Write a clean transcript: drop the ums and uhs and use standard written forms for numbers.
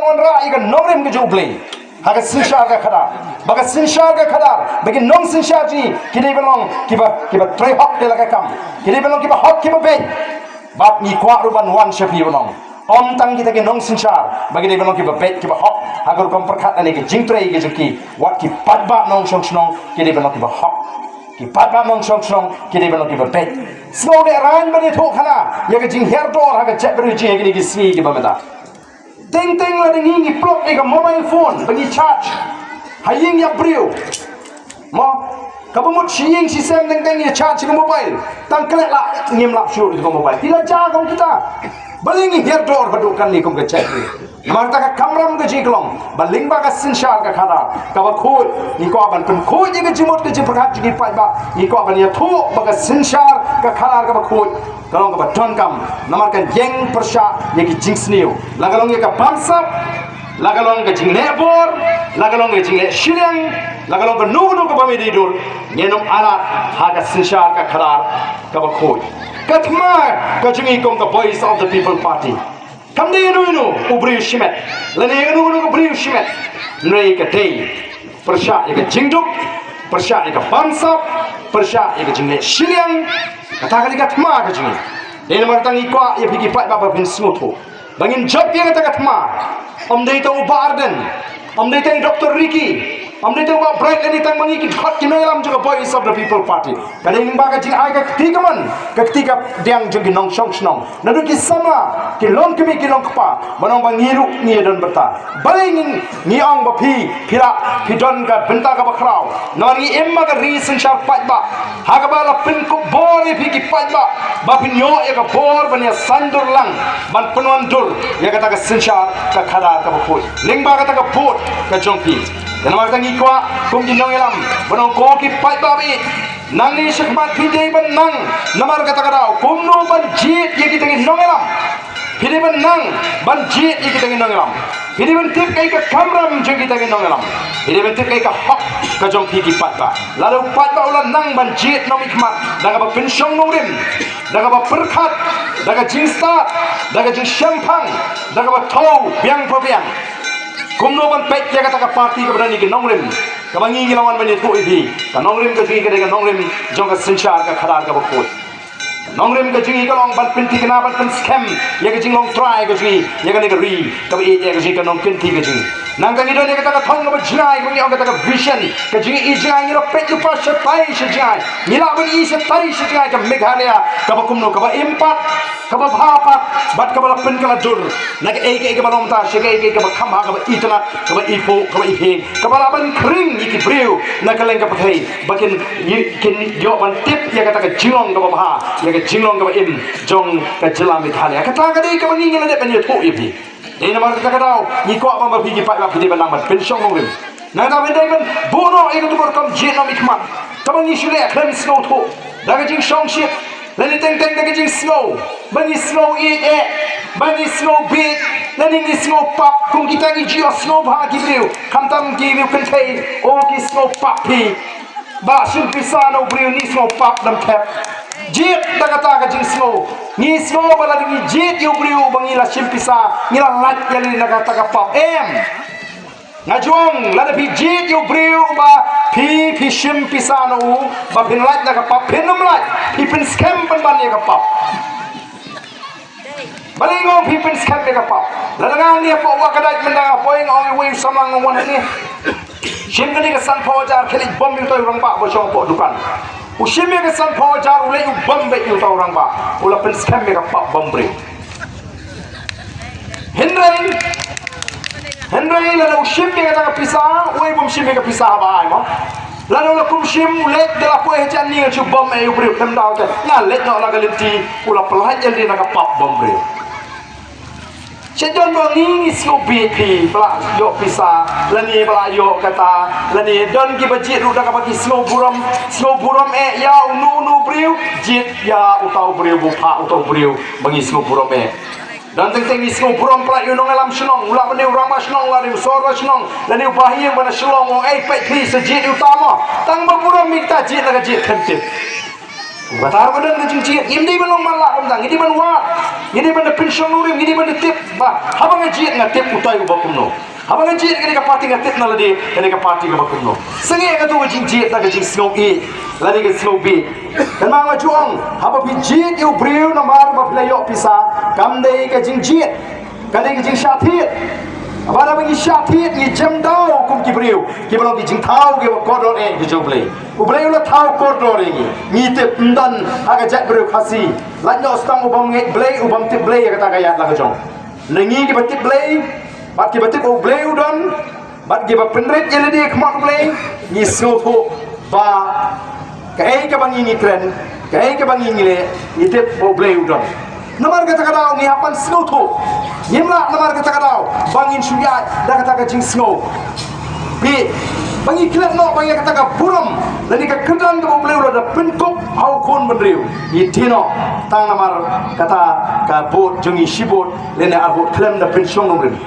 wan ra ikan nongrim ke Khublei haga sinshar ka khadar baga sinshar ka khadar bagi nong sinshar ji kini belong kiba tray hok de la ka kam kini belong kiba hok kiba be bab ni kwa ruban wan shapi belong om tang kita ke nong sinshar bagi de belong kiba be kiba hok agar kom perkhat ani ke jingkren ke juki wat ki patba nong song snong kini belong kiba hok ki patba nong song snong kini belong kiba be slow de ran bani thok khana ya ke jing her dor haga chat bari ji ke ni ki swi kiba meta Teng la dengan ini plug ega mobile phone bagi charge. Haying ya brio. Mo kabumut siying si sem teng ya charge ke mobile. Tang kelek la ngim lap syur ke mobile. Tidak jaga kita. Balingi herdor badukan ni kum ke chat ni. Marta ka kamram ke jiklong. Baling ba ka sinshar ka khada. Ka ba khoi ni ko aban pun khoi je ke jimot ke jiprakat ji pai ba. Ni ko aban ya thu ba ka sinshar ka khada ka ba khoi. Kalau kita don kam, namarkan jeng persya, yaki jing sniu. Lagalong yaka bamsap, lagalong ke jing lebor, lagalong ke jing le shiliang, lagalong ke nugu ke bami didur. Nyenum alat haga sinshar ka kharar ka bakhoy. Katma ka jing ikom ka voice of the people party. Kam de inu ubri shimet, lani inu ubri shimet. Nrei ka day persya yaka jingduk, persya yaka bamsap, persya yaka jing le shiliang. Kata kali kat ma ke jini. Dia nak tangi kuat ia pergi pat bapa bin smutu. Bangin job dia kata kat ma. Om dia tahu Ardent. Om dia tahu Dr. Ricky. Om dia tahu Bright ini tang mangi kit hot Nongialam juga voice of the people party. Kadang ini baga jing ai ka ketika man. Ketika diang juga nong song snong. Nadu ki sama ki long kemi ki long kpa. Manong bang ngiru ni don berta. Balingin ni ang ba phi phira phi don ka benta ka bakrau. Nani emma ka reason sha pat ba. Haga ba la pin ko bor phi ki pat ba. Ba pin yo e ka bor bania sandur lang. Man penuan dur. Ya kata ka sinsha ka khada ka bakoi. Ling ba kata ka bot ka jongpi. Dan mak tangi kwa kum di Nongialam bonong ko ki pai babi nang ni sekmat pide ban nang namar kata kadau kum no ban jied ye kita ngi Nongialam pide ban nang ban jied ye kita ngi Nongialam pide ban tip kai ka kamram je kita ngi Nongialam pide ban tip kai ka hok ka jong pi ki pat ba lalu pat ba ulan nang ban jied no mikmat daga ba pensyong nongrim daga ba perkhat daga jing start daga jing shampang daga ba thau biang po biang kumno ban pek ya kata ka parti ka berani ke nongrim ka bangi gilawan bani thu ibi ka nongrim ka jingi ka nongrim jong ka sinshar ka khadar ka bakoi nongrim ka jingi ka long ban pinti ka na ban pin scam ya ka jing long try ka jingi ya ka ne ka ri ka bi ya ka jingi ka nong pinti ka jingi nang ka ngidon ya kata ka thong ka jinai ka ngi kata ka vision ka jingi i jinai ngi ro pek lu pa shatai shajai ngila ban i shatai shajai ka meghalaya ka bakumno ka ba impat kaba bhapat bat kaba pin kaba dur nak ek balom ta shege ek kaba khama kaba itna kaba ipo kaba ipeng kaba ban kring iki breu nak leng kaba thai bakin kin yo ban tip ya kata ka jingong kaba bha ya ka jingong kaba im jong ka jela mikhala kata ka dei kaba ngi ngale ban ye tho ipi dei namar kata dau ni ko ba bi ki pa ba pide ban namar pen shong ngim na da ben dei ban bono ek tu kam je no mikmat kaba ni shule khem snow tho da ka jing shong shit Lani teng da jing snow, bani snow bani sngewbiej, lani ni sngewpap, kung kita ni jio snowbha gibriu, kamtam gibriu kentay, o ki sngewpap pi, ba sim pisano briu ni sngewpap dam tap, jied da kata ka jing snow, ni snow bala ni jied yu briu bangila sim pisa, ngila lat yali na kata ka pap ngajong lada pi jied yu briu ba pi shim pisano ba pin lat na ka pap pinum lat pi pin scam pan ban ya ka pap balingong pi pin scam ya ka pap lada ngang ni po wa kadait menda poing ong wi samang ngwan ni shim ka ni ka san pho jar kheli bom yu toy rang ba bo shong po dukan u shim ya ka san pho jar u le yu bom be yu toy rang ba u la pin scam ya ka pap bom briu Henry lalu shim dia kata pisah, oi bom shim dia pisah apa ai mo. Lalu kum shim let de la poe jan ni chu bom ai ubri kem dau te. Na let no la galinti ula pelaj jadi nak pap bom bri. Sejon bang ni sngewbiej pi pla yo pisah, lani pla yo kata, lani don ki bajit ru dak bagi sngewburam ya nu briu jit ya utau briu bu pa utau briu bagi sngewburam dan teng ni sngewburam pla yo Nongialam snong ula bani urama snong la ni sorwa snong lani ubahi bana snong o ai pai pi sejit utama tang buram minta jit la jit khentip Batar badan ke jied ini belum malak umdang ini ban wa ini ban pension nurim ini ban tip ba habang jied ngatip utai ubakumno habang jied ini ka party ngatip na ladi ini ka party ka bakumno senge ka tu jied ta ka jing sngewbiej ladi ka sngewbiej kan ma juang haba pi jied yu briu na mar ba playo pisa kam dei ka jing jied ka dei ka jing shathit abara bagi shathit ni jam dau kum ki briu ki balong ki jing thau ki kodor ki Khublei Khublei ulah thau kodor ni tip ndan aga jak briu khasi lanyo stang ubam ngek blei ubam tip blei kata kaya la ka jong nengi ki batip blei bat ki batip Khublei udon bat ki ba penret ele di khmak Khublei ni sngewpap ba kai ka bangi ngikren kai ka bangi ngile itip Khublei udon namar kata kadau ni hapan sngewpap Yimla namar kata kadau bangin suyat dah kata jing snow bi bangi kilat no bangi kata ka buram lani ka kedang ka Khublei ulah da penkop hau kon bendriu itino tang namar kata ka bot jongi shibun lene arbot klem da pension nomrim